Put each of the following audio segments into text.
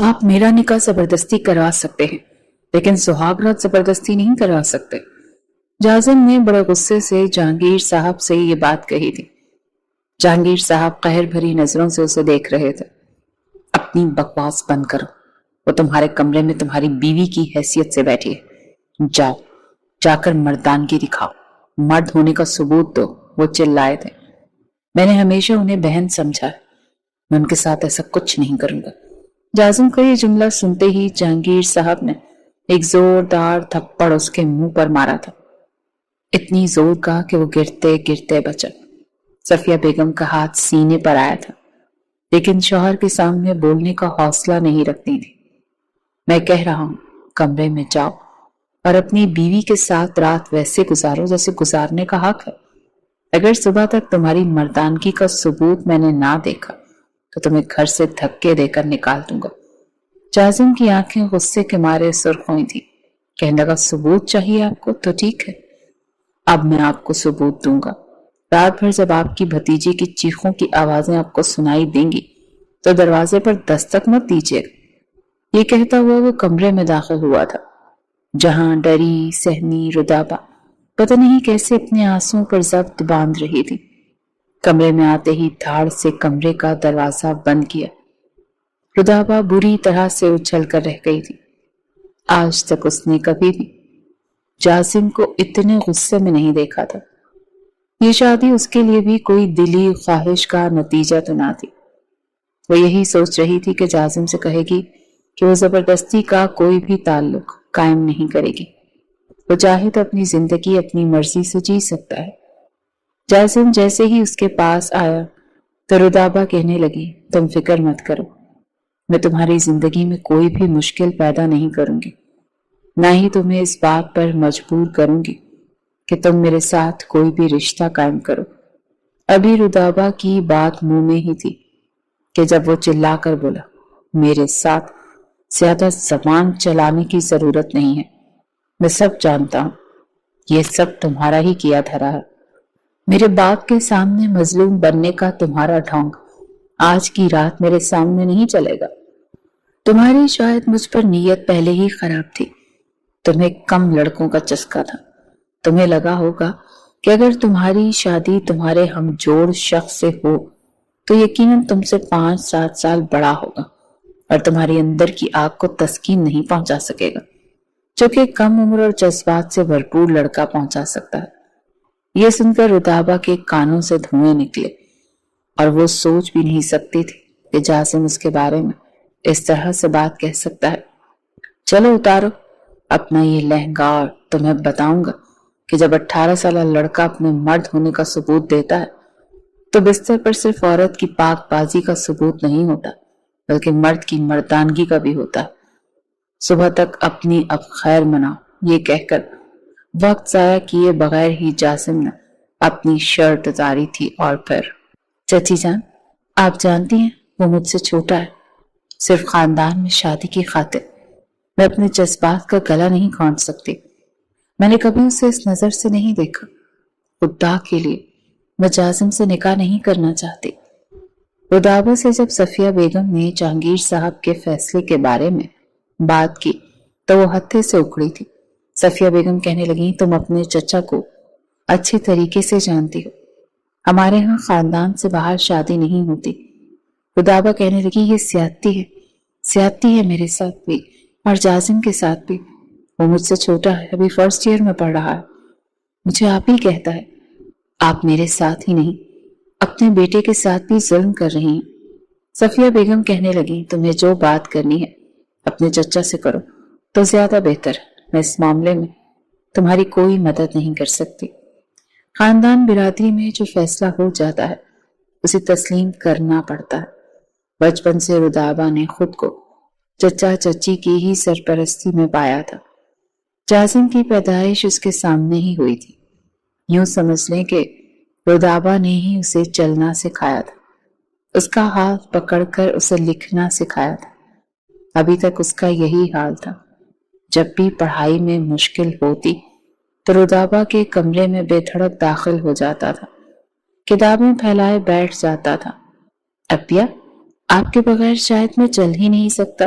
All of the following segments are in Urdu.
آپ میرا نکاح زبردستی کروا سکتے ہیں لیکن سہاگ رات زبردستی نہیں کروا سکتے۔ جازم نے بڑے غصے سے جہانگیر صاحب سے یہ بات کہی تھی۔ جہانگیر صاحب قہر بھری نظروں سے اسے دیکھ رہے تھے۔ اپنی بکواس بند کرو، وہ تمہارے کمرے میں تمہاری بیوی کی حیثیت سے بیٹھی ہے۔ جاؤ، جا کر مردانگی دکھاؤ، مرد ہونے کا ثبوت دو۔ وہ چلائے تھے۔ میں نے ہمیشہ انہیں بہن سمجھا ہے، میں ان کے ساتھ ایسا کچھ نہیں کروں گا۔ جازم کا یہ جملہ سنتے ہی جہانگیر صاحب نے ایک زوردار تھپڑ اس کے منہ پر مارا تھا، اتنی زور کا کہ وہ گرتے گرتے بچا۔ صفیہ بیگم کا ہاتھ سینے پر آیا تھا لیکن شوہر کے سامنے بولنے کا حوصلہ نہیں رکھتی تھی۔ میں کہہ رہا ہوں کمرے میں جاؤ اور اپنی بیوی کے ساتھ رات ویسے گزارو جیسے گزارنے کا حق ہے۔ اگر صبح تک تمہاری مردانگی کا ثبوت میں نے نہ دیکھا تو تمہیں گھر سے دھکے دے کر نکال دوں گا۔ جازم کی آنکھیں غصے کے مارے سرخ ہوئی تھی۔ کہنے لگا ثبوت چاہیے آپ کو تو ٹھیک ہے، اب میں آپ کو ثبوت دوں گا۔ رات بھر جب آپ کی بھتیجی کی چیخوں کی آوازیں آپ کو سنائی دیں گی تو دروازے پر دستک مت دیجیے گا۔ یہ کہتا ہوا وہ کمرے میں داخل ہوا تھا جہاں ڈری سہمی رودابہ پتہ نہیں کیسے اپنے آنسوں پر ضبط باندھ رہی تھی۔ کمرے میں آتے ہی دھاڑ سے کمرے کا دروازہ بند کیا۔ رودابہ بری طرح سے اچھل کر رہ گئی تھی۔ آج تک اس نے کبھی بھی جازم کو اتنے غصے میں نہیں دیکھا تھا۔ یہ شادی اس کے لیے بھی کوئی دلی خواہش کا نتیجہ تو نہ تھی۔ وہ یہی سوچ رہی تھی کہ جازم سے کہے گی کہ وہ زبردستی کا کوئی بھی تعلق قائم نہیں کرے گی، وہ چاہے تو اپنی زندگی اپنی مرضی سے جی سکتا ہے۔ جازم جیسے ہی اس کے پاس آیا تو رودابہ کہنے لگی تم فکر مت کرو، میں تمہاری زندگی میں کوئی بھی مشکل پیدا نہیں کروں گی، نہ ہی تمہیں اس بات پر مجبور کروں گی کہ تم میرے ساتھ کوئی بھی رشتہ قائم کرو۔ ابھی رودابہ کی بات منہ میں ہی تھی کہ جب وہ چلا کر بولا میرے ساتھ زیادہ زبان چلانے کی ضرورت نہیں ہے، میں سب جانتا ہوں، یہ سب تمہارا ہی کیا دھرا ہے۔ میرے باپ کے سامنے مظلوم بننے کا تمہارا ڈھونگ آج کی رات میرے سامنے نہیں چلے گا۔ تمہاری شاید مجھ پر نیت پہلے ہی خراب تھی، تمہیں کم لڑکوں کا چسکا تھا، تمہیں لگا ہوگا کہ اگر تمہاری شادی تمہارے ہم جوڑ شخص سے ہو تو یقیناً تم سے 5-7 سال بڑا ہوگا اور تمہاری اندر کی آگ کو تسکین نہیں پہنچا سکے گا جو کہ کم عمر اور جذبات سے بھرپور لڑکا پہنچا سکتا ہے۔ یہ سن کر رودابہ کے کانوں سے دھوئیں نکلے اور وہ سوچ بھی نہیں سکتی تھی کہ جازم اس کے بارے میں اس طرح سے بات کہہ سکتا ہے۔ چلو اتارو اپنا یہ لہنگا اور تمہیں بتاؤں گا کہ جب 18 سالہ لڑکا اپنے مرد ہونے کا ثبوت دیتا ہے تو بستر پر صرف عورت کی پاک بازی کا ثبوت نہیں ہوتا بلکہ مرد کی مردانگی کا بھی ہوتا ہے۔ صبح تک اپنی اب خیر مناؤ۔ یہ کہہ کر وقت ضائع کیے بغیر ہی جازم نے اپنی شرٹ اتاری تھی اور پھر چچی جان آپ جانتی ہیں وہ مجھ سے چھوٹا ہے، صرف خاندان میں شادی کی خاطر میں اپنے جذبات کا گلا نہیں کھونچ سکتی، میں نے کبھی اسے اس نظر سے نہیں دیکھا، خدا کے لیے میں جازم سے نکاح نہیں کرنا چاہتی۔ رودابہ سے جب صفیہ بیگم نے جہانگیر صاحب کے فیصلے کے بارے میں بات کی تو وہ ہتھے سے اکھڑی تھی۔ صفیہ بیگم کہنے لگیں تم اپنے چچا کو اچھی طریقے سے جانتی ہو، ہمارے ہاں خاندان سے باہر شادی نہیں ہوتی۔ رودابہ کہنے لگی یہ زیادتی ہے میرے ساتھ بھی اور جازم کے ساتھ بھی، وہ مجھ سے چھوٹا ہے، ابھی فرسٹ ایئر میں پڑھ رہا ہے، مجھے آپ ہی کہتا ہے، آپ میرے ساتھ ہی نہیں اپنے بیٹے کے ساتھ بھی ظلم کر رہی ہیں۔ صفیہ بیگم کہنے لگی تمہیں جو بات کرنی ہے اپنے چچا سے کرو تو زیادہ بہتر ہے، میں اس معاملے میں تمہاری کوئی مدد نہیں کر سکتی۔ خاندان برادری میں جو فیصلہ ہو جاتا ہے اسے تسلیم کرنا پڑتا ہے۔ بچپن سے رودابہ نے خود کو چچا چچی کی ہی سرپرستی میں پایا تھا۔ جازم کی پیدائش اس کے سامنے ہی ہوئی تھی، یوں سمجھ لیں کہ رودابہ نے ہی اسے چلنا سکھایا تھا، اس کا ہاتھ پکڑ کر اسے لکھنا سکھایا تھا۔ ابھی تک اس کا یہی حال تھا، جب بھی پڑھائی میں مشکل ہوتی تو رودابہ کے کمرے میں بے دھڑک داخل ہو جاتا تھا، کتابیں پھیلائے بیٹھ جاتا تھا۔ ابیا آپ کے بغیر شاید میں چل ہی نہیں سکتا،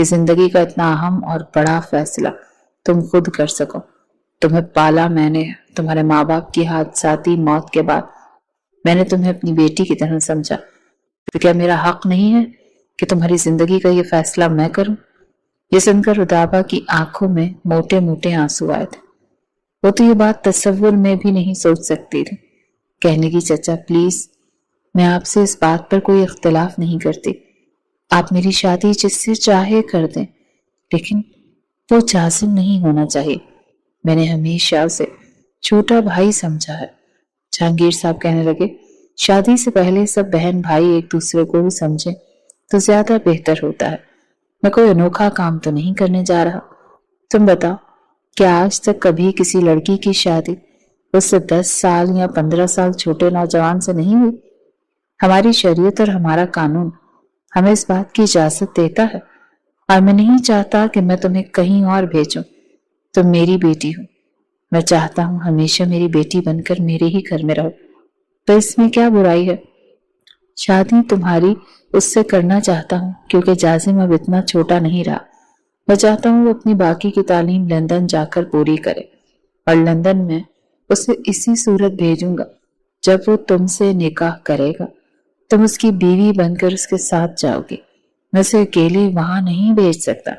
کہ زندگی کا اتنا اہم اور بڑا فیصلہ تم خود کر سکو۔ تمہیں پالا میں نے، تمہارے ماں باپ کی حادثاتی موت کے بعد میں نے تمہیں اپنی بیٹی کی طرح سمجھا، تو کیا میرا حق نہیں ہے کہ تمہاری زندگی کا یہ فیصلہ میں کروں؟ یہ سن کر رودابہ کی آنکھوں میں موٹے موٹے آنسو آئے تھے۔ وہ تو یہ بات تصور میں بھی نہیں سوچ سکتی تھی۔ کہنے کی چچا پلیز، میں آپ سے اس بات پر کوئی اختلاف نہیں کرتی، آپ میری شادی جس سے چاہے کر دیں، لیکن وہ جازم نہیں ہونا چاہیے۔ میں نے ہمیشہ اسے چھوٹا بھائی سمجھا ہے۔ جہانگیر صاحب کہنے لگے، شادی سے پہلے سب بہن بھائی ایک دوسرے کو بھی سمجھیں تو زیادہ بہتر ہوتا ہے۔ میں کوئی انوکھا کام تو نہیں کرنے جا رہا۔ تم بتاؤ، کیا آج تک کبھی کسی لڑکی کی شادی اس سے 10 سال یا 15 سال چھوٹے نوجوان سے نہیں ہوئی؟ ہماری شریعت اور ہمارا قانون ہمیں اس بات کی اجازت دیتا ہے، اور میں نہیں چاہتا کہ میں تمہیں کہیں اور بھیجوں۔ تم میری بیٹی ہو، میں چاہتا ہوں ہمیشہ میری بیٹی بن کر میرے ہی گھر میں رہو، تو اس میں کیا برائی ہے؟ شادی تمہاری اس سے کرنا چاہتا ہوں کیونکہ جازم اب اتنا چھوٹا نہیں رہا۔ میں چاہتا ہوں وہ اپنی باقی کی تعلیم لندن جا کر پوری کرے، اور لندن میں اسے اسی صورت بھیجوں گا جب وہ تم سے نکاح کرے گا۔ تم اس کی بیوی بن کر اس کے ساتھ جاؤ گی، میں اسے اکیلے وہاں نہیں بھیج سکتا۔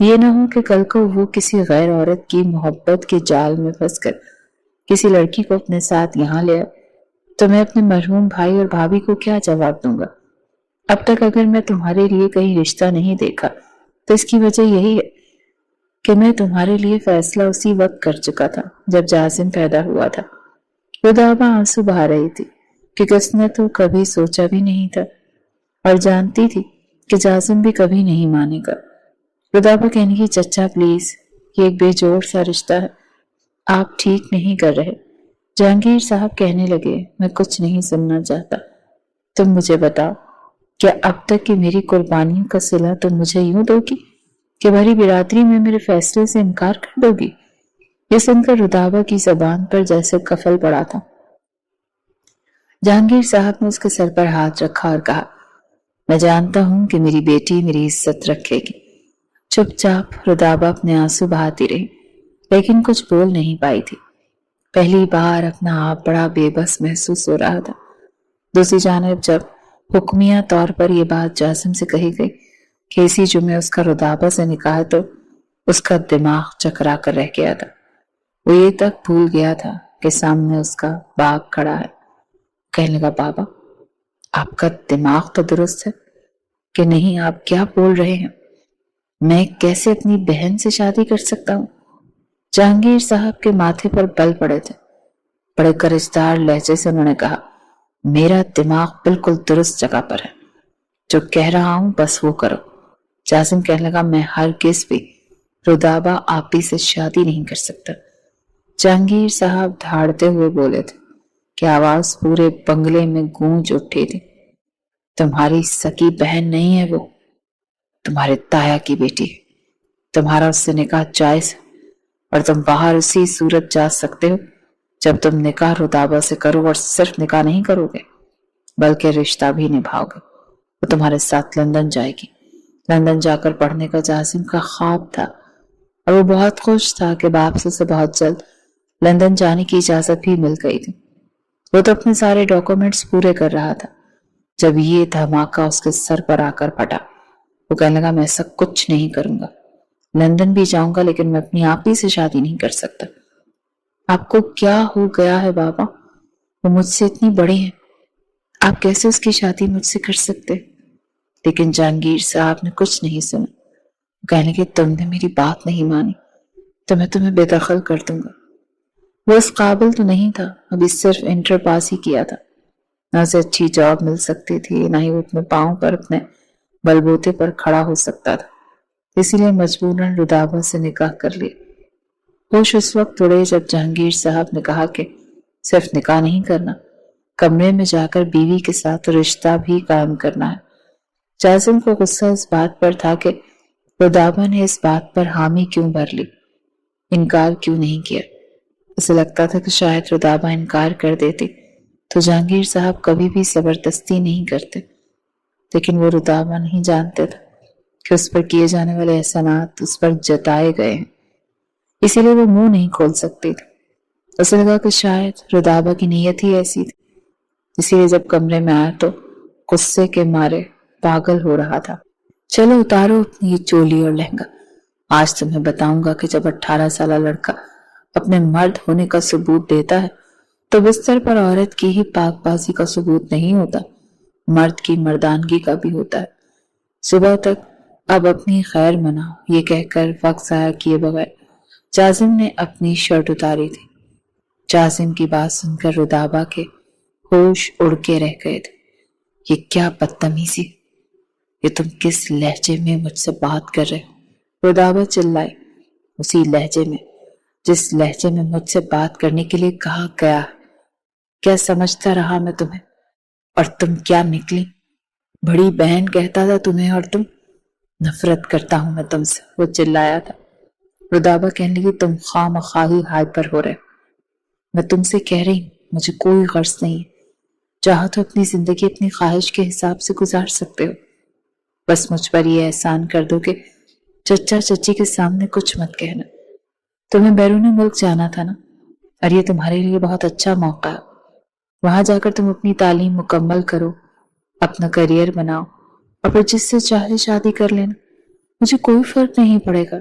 یہ نہ ہو کہ کل کو وہ کسی غیر عورت کی محبت کے جال میں پھنس کر کسی لڑکی کو اپنے ساتھ یہاں لے آئے، تو میں اپنے مرحوم بھائی اور بھابھی کو کیا جواب دوں گا؟ اب تک اگر میں تمہارے لیے کہیں رشتہ نہیں دیکھا تو اس کی وجہ یہی ہے کہ میں تمہارے لیے فیصلہ اسی وقت کر چکا تھا جب جازم پیدا ہوا تھا۔ رودابہ آنسو بہا رہی تھی کیونکہ اس نے تو کبھی سوچا بھی نہیں تھا اور جانتی تھی کہ جازم بھی کبھی نہیں مانے گا۔ رودابہ کہنے کی چچا پلیز، یہ ایک بے جوڑ سا رشتہ ہے، آپ ٹھیک نہیں کر رہے۔ جہانگیر صاحب کہنے لگے، میں کچھ نہیں سننا چاہتا، تم مجھے بتاؤ، کیا اب تک کی میری قربانیوں کا صلہ تم مجھے یوں دو گی کہ بھری برادری میں میرے فیصلے سے انکار کر دو گی؟ یہ سن کر رودابہ کی زبان پر جیسے قفل پڑا تھا۔ جہانگیر صاحب نے اس کے سر پر ہاتھ رکھا اور کہا، میں جانتا ہوں کہ میری بیٹی میری عزت رکھے گی۔ چپ چاپ رودابہ اپنے آنسو بہاتی رہی، لیکن کچھ بول نہیں پائی تھی۔ پہلی بار اپنا آپ بڑا بے بس محسوس ہو رہا تھا۔ دوسری جانب جب حکمیہ طور پر یہ بات جازم سے کہی گئی کہ اسی جمعے اس کا رودابہ سے نکاح ہے، تو اس کا دماغ چکرا کر رہ گیا تھا۔ وہ یہ تک بھول گیا تھا کہ سامنے اس کا باپ کھڑا ہے۔ کہنے لگا، بابا آپ کا دماغ تو درست ہے کہ نہیں؟ آپ کیا بول رہے ہیں؟ میں کیسے اپنی بہن سے شادی کر سکتا ہوں؟ جہانگیر صاحب کے ماتھے پر بل پڑے تھے۔ بڑے کرجدار لہجے سے انہوں نے کہا، میرا دماغ بالکل درست جگہ پر ہے، جو کہہ رہا ہوں بس وہ کرو۔ جازم کہنے لگا، میں ہرگز بھی رودابہ آپی سے شادی نہیں کر سکتا۔ جہانگیر صاحب دھاڑتے ہوئے بولے تھے کہ آواز پورے بنگلے میں گونج اٹھی تھی، تمہاری سکی بہن نہیں ہے وہ، تمہارے تایا کی بیٹی ہے۔ تمہارا اس سے نکاح جائز ہے، اور تم باہر اسی صورت جا سکتے ہو جب تم نکاح رودابہ سے کرو، اور صرف نکاح نہیں کرو گے بلکہ رشتہ بھی نبھاؤ گے۔ وہ تمہارے ساتھ لندن جائے گی۔ لندن جا کر پڑھنے کا جازم کا خواب تھا، اور وہ بہت خوش تھا کہ باپ سے اسے بہت جلد لندن جانے کی اجازت بھی مل گئی تھی۔ وہ تو اپنے سارے ڈاکومنٹس پورے کر رہا تھا جب یہ دھماکہ اس کے سر پر آ کر پھٹا۔ وہ کہنے لگا، میں ایسا کچھ نہیں کروں گا، لندن بھی جاؤں گا لیکن میں اپنی آپی سے شادی نہیں کر سکتا۔ آپ کو کیا ہو گیا ہے بابا؟ وہ مجھ سے اتنی بڑی ہیں، آپ کیسے اس کی شادی مجھ سے کر سکتے؟ لیکن جہانگیر صاحب نے کچھ نہیں سنا۔ وہ کہنے لگے، تم نے میری بات نہیں مانی تو میں تمہیں بے دخل کر دوں گا۔ وہ اس قابل تو نہیں تھا، ابھی صرف انٹر پاس ہی کیا تھا، نہ اسے اچھی جاب مل سکتی تھی، نہ ہی وہ اپنے پاؤں پر اپنے بلبوتے پر کھڑا ہو سکتا تھا، اسی لیے مجبوراً رودابہ سے نکاح کر لیا۔ ہوش اس وقت اڑے جب جہانگیر صاحب نے کہا کہ صرف نکاح نہیں کرنا، کمرے میں جا کر بیوی کے ساتھ رشتہ بھی قائم کرنا ہے۔ جازم کو غصہ اس بات پر تھا کہ رودابہ نے اس بات پر حامی کیوں بھر لی، انکار کیوں نہیں کیا۔ اسے لگتا تھا کہ شاید رودابہ انکار کر دیتی تو جہانگیر صاحب کبھی بھی زبردستی نہیں کرتے، لیکن وہ رودابہ نہیں جانتے تھے کہ کہ اس پر کیے جانے والے احسانات اس پر جتائے گئے ہیں، اسی لیے وہ منہ نہیں کھول سکتی تھی۔ اسے لگا کہ شاید رودابہ کی نیت ہی ایسی تھی، اسی لیے جب کمرے میں آیا تو غصے کے مارے پاگل ہو رہا تھا۔ چلو اتارو اپنی یہ چولی اور لہنگا، آج تمہیں بتاؤں گا کہ جب 18 سالہ لڑکا اپنے مرد ہونے کا ثبوت دیتا ہے تو بستر پر عورت کی ہی پاک بازی کا ثبوت نہیں ہوتا، مرد کی مردانگی کا بھی ہوتا ہے۔ صبح تک اب اپنی خیر مناؤ، یہ کہہ کر وقت ضائع کیے بغیر جازم نے اپنی شرٹ اتاری تھی۔ جازم کی بات سن کر رودابہ کے ہوش اڑ کے رہ گئے تھے۔ یہ کیا بدتمیزی، یہ تم کس لہجے میں مجھ سے بات کر رہے ہو؟ رودابہ چلائی، اسی لہجے میں جس لہجے میں مجھ سے بات کرنے کے لیے کہا گیا ہے۔ کیا سمجھتا رہا میں تمہیں، اور تم کیا نکلی؟ بڑی بہن کہتا تھا تمہیں، اور تم؟ نفرت کرتا ہوں میں تم سے، وہ چلایا تھا۔ رودابہ کہنے لگی، تم خواہ مخواہ ہائپر ہو رہے ہو۔ میں تم سے کہہ رہی ہوں مجھے کوئی غرض نہیں ہے، چاہو تو اپنی زندگی اپنی خواہش کے حساب سے گزار سکتے ہو، بس مجھ پر یہ احسان کر دو کہ چچا چچی کے سامنے کچھ مت کہنا۔ تمہیں بیرون ملک جانا تھا نا، اور یہ تمہارے لیے بہت اچھا موقع ہے، وہاں جا کر تم اپنی تعلیم مکمل کرو، اپنا کریئر بناؤ، اور پھر جس سے چاہے شادی کر لینا، مجھے کوئی فرق نہیں پڑے گا،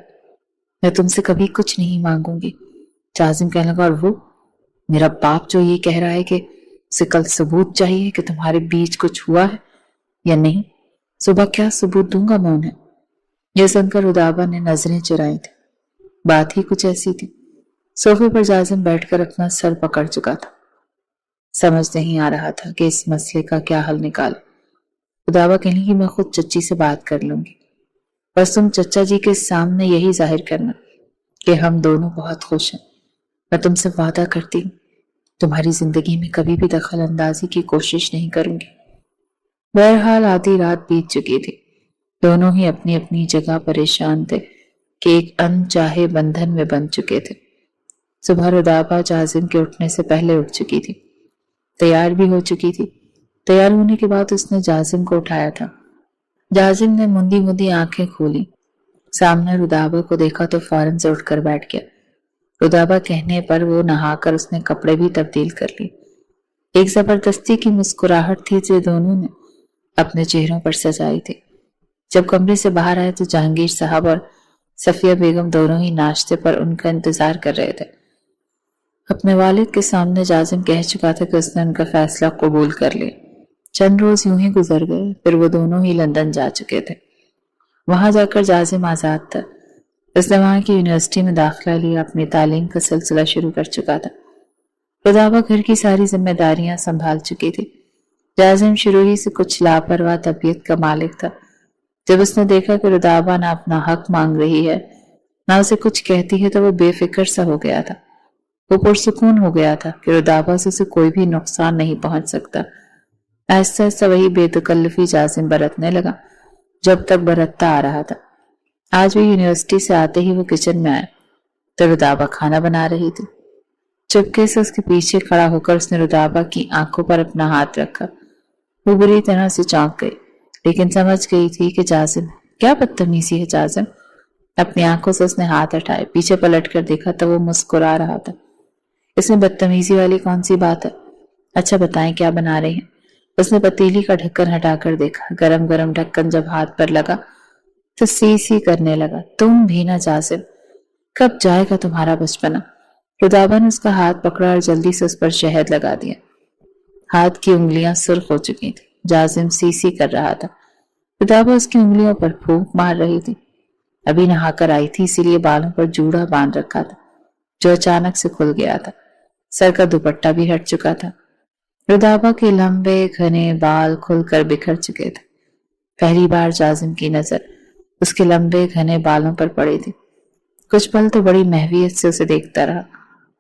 میں تم سے کبھی کچھ نہیں مانگوں گی۔ جازم کہنے لگا، اور وہ میرا باپ جو یہ کہہ رہا ہے کہ اسے کل ثبوت چاہیے کہ تمہارے بیچ کچھ ہوا ہے یا نہیں، صبح کیا ثبوت دوں گا میں انہیں؟ یہ سن کر رودابہ نے نظریں چرائی تھی۔ بات ہی کچھ ایسی تھی۔ صوفے پر جازم بیٹھ کر اپنا سر پکڑ چکا تھا، سمجھ نہیں آ رہا تھا کہ اس مسئلے کا کیا حل نکالے۔ رودابہ کہنے کہ میں خود چچی سے بات کر لوں گی، بس تم چچا جی کے سامنے یہی ظاہر کرنا کہ ہم دونوں بہت خوش ہیں۔ میں تم سے وعدہ کرتی ہوں تمہاری زندگی میں کبھی بھی دخل اندازی کی کوشش نہیں کروں گی۔ بہرحال آدھی رات بیت چکی تھی، دونوں ہی اپنی اپنی جگہ پریشان تھے کہ ایک انچاہے بندھن میں بندھ چکے تھے۔ صبح رودابہ جازم کے اٹھنے سے پہلے اٹھ چکی تھی، تیار بھی ہو چکی تھی۔ تیار ہونے کے بعد اس نے جازم کو اٹھایا تھا۔ جازم نے مندی مندی آنکھیں کھولی، سامنے رودابہ کو دیکھا تو فوراً سے اٹھ کر بیٹھ گیا۔ رودابہ کہنے پر وہ نہا کر اس نے کپڑے بھی تبدیل کر لیے۔ ایک زبردستی کی مسکراہٹ تھی جو دونوں نے اپنے چہروں پر سجائی تھی۔ جب کمرے سے باہر آئے تو جہانگیر صاحب اور صفیہ بیگم دونوں ہی ناشتے پر ان کا انتظار کر رہے تھے۔ اپنے والد کے سامنے جازم کہہ چکا تھا کہ اس نے ان کا فیصلہ قبول کر لیا۔ چند روز یوں ہی گزر گئے، پھر وہ دونوں ہی لندن جا چکے تھے۔ وہاں جا کر جازم آزاد تھا، اس نے وہاں کی یونیورسٹی میں داخلہ لیا، اپنی تعلیم کا سلسلہ شروع کر چکا تھا۔ رودابہ گھر کی ساری ذمہ داریاں سنبھال چکی تھی۔ جازم شروع ہی سے کچھ لاپرواہ طبیعت کا مالک تھا۔ جب اس نے دیکھا کہ رودابہ نہ اپنا حق مانگ رہی ہے نہ اسے کچھ کہتی ہے تو وہ بے فکر سا ہو گیا تھا۔ وہ پرسکون ہو گیا تھا کہ رودابہ سے اسے کوئی بھی نقصان نہیں پہنچ سکتا۔ آہستہ آہستہ وہی بے تکلفی جازم برتنے لگا جب تک برتتا آ رہا تھا۔ آج بھی یونیورسٹی سے آتے ہی وہ کچن میں آیا تو رودابہ کھانا بنا رہی تھی۔ چپکے سے اس کے پیچھے کھڑا ہو کر اس نے رودابہ کی آنکھوں پر اپنا ہاتھ رکھا۔ وہ بری طرح سے چونک گئی، لیکن سمجھ گئی تھی کہ جازم کیا بدتمیزی ہے۔ جازم اپنی آنکھوں سے اس نے ہاتھ ہٹائے، پیچھے پلٹ کر دیکھا تو وہ مسکرا رہا تھا۔ اس میں بدتمیزی والی کون سی بات ہے؟ اچھا بتائیں کیا بنا رہے ہیں؟ اس نے پتیلی کا ڈھکن ہٹا کر دیکھا، گرم گرم ڈھکن جب ہاتھ پر لگا تو سی سی کرنے لگا۔ تم بھی نہ جازم، کب جائے گا تمہارا بچپنا؟ رودابہ نے اس کا ہاتھ پکڑا اور جلدی سے اس پر شہد لگا دیا۔ ہاتھ کی انگلیاں سرخ ہو چکی تھی۔ جازم سی سی کر رہا تھا۔ رودابہ اس کی انگلیوں پر پھونک مار رہی تھی۔ ابھی نہا کر آئی تھی، اسی لیے بالوں پر جوڑا باندھ رکھا تھا جو اچانک سے کھل گیا تھا۔ سر کا دوپٹہ بھی ہٹ چکا تھا۔ رودابہ کے لمبے گھنے بال کھل کر بکھر چکے تھے۔ پہلی بار جازم کی نظر اس کے لمبے گھنے بالوں پر پڑی تھی۔ کچھ پل تو بڑی محویت سے اسے دیکھتا رہا۔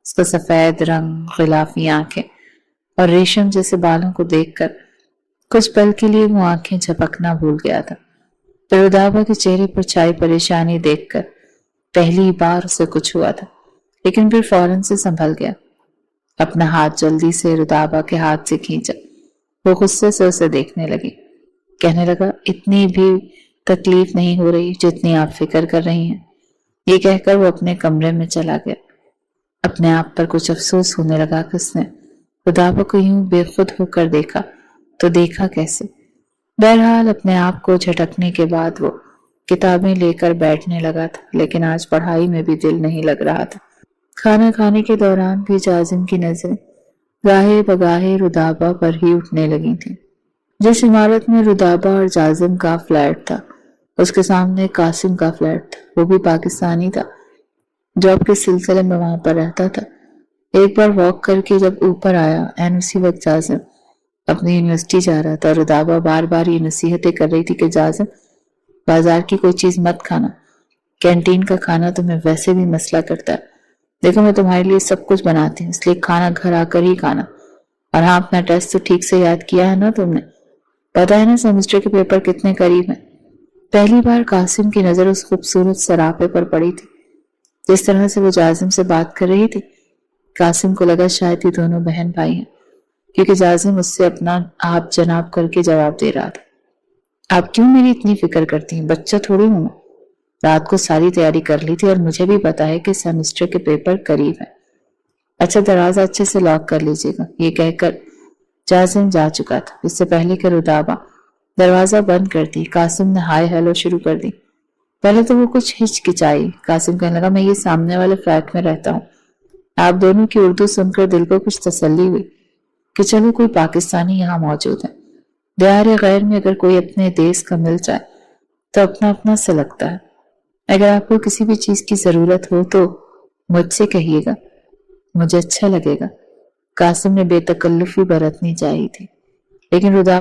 اس کا سفید رنگ، غلافی آنکھیں اور ریشم جیسے بالوں کو دیکھ کر کچھ پل کے لیے وہ آنکھیں جھپکنا بھول گیا تھا۔ پھر رودابہ کے چہرے پر چھائی پریشانی دیکھ کر پہلی بار اسے کچھ ہوا تھا، لیکن پھر فوراً سے سنبھل گیا۔ اپنا ہاتھ جلدی سے رودابہ کے ہاتھ سے کھینچا۔ وہ غصے سے اسے دیکھنے لگی، کہنے لگا اتنی بھی تکلیف نہیں ہو رہی جتنی آپ فکر کر رہی ہیں۔ یہ کہہ کر وہ اپنے کمرے میں چلا گیا۔ اپنے آپ پر کچھ افسوس ہونے لگا کہ اس نے رودابہ کو یوں بے خود ہو کر دیکھا تو دیکھا کیسے۔ بہرحال اپنے آپ کو جھٹکنے کے بعد وہ کتابیں لے کر بیٹھنے لگا تھا، لیکن آج پڑھائی میں بھی دل نہیں لگ رہا تھا۔ کھانا کھانے کے دوران بھی جازم کی نظریں گاہے بگاہے رودابہ پر ہی اٹھنے لگی تھیں۔ جس عمارت میں رودابہ اور جازم کا فلیٹ تھا اس کے سامنے قاسم کا فلیٹ تھا، وہ بھی پاکستانی تھا، جاب کے سلسلے میں وہاں پر رہتا تھا۔ ایک بار واک کر کے جب اوپر آیا، این اسی وقت جازم اپنی یونیورسٹی جا رہا تھا۔ رودابہ بار بار یہ نصیحتیں کر رہی تھی کہ جازم بازار کی کوئی چیز مت کھانا، کینٹین کا کھانا تمہیں ویسے بھی مسئلہ کرتا ہے، دیکھو میں تمہارے لیے سب کچھ بناتی ہوں، اس لیے کھانا گھر آ کر ہی کھانا۔ اور ہاں، اپنا ٹیسٹ تو ٹھیک سے یاد کیا ہے نا تم نے؟ پتا ہے نا سیمسٹر کے پیپر کتنے قریب ہیں؟ پہلی بار قاسم کی نظر اس خوبصورت سراپے پر پڑی تھی۔ جس طرح سے وہ جازم سے بات کر رہی تھی، قاسم کو لگا شاید یہ دونوں بہن بھائی ہیں، کیونکہ جازم اس سے اپنا آپ جناب کر کے جواب دے رہا تھا۔ آپ کیوں میری اتنی فکر کرتی ہیں؟ بچہ تھوڑی ہوں میں۔ رات کو ساری تیاری کر لی تھی اور مجھے بھی پتا ہے کہ سیمسٹر کے پیپر قریب ہیں۔ اچھا دروازہ اچھے سے لاک کر لیجیے گا۔ یہ کہہ کر جازم جا چکا تھا۔ اس سے پہلے کہ رودابہ دروازہ بند کر دی، قاسم نے ہائے ہیلو شروع کر دی۔ پہلے تو وہ کچھ ہچکچائی۔ قاسم کہنے لگا میں یہ سامنے والے فلیٹ میں رہتا ہوں۔ آپ دونوں کی اردو سن کر دل کو کچھ تسلی ہوئی کہ چلو کوئی پاکستانی یہاں موجود ہے۔ دیار غیر میں اگر کوئی اپنے دیس کا مل جائے تو اپنا اپنا سے لگتا ہے۔ اگر آپ کو کسی بھی چیز کی ضرورت ہو تو مجھ سے کہیے گا، مجھے اچھا لگے گا۔ قاسم نے بے تکلفی برتنی چاہی تھی، لیکن رودابہ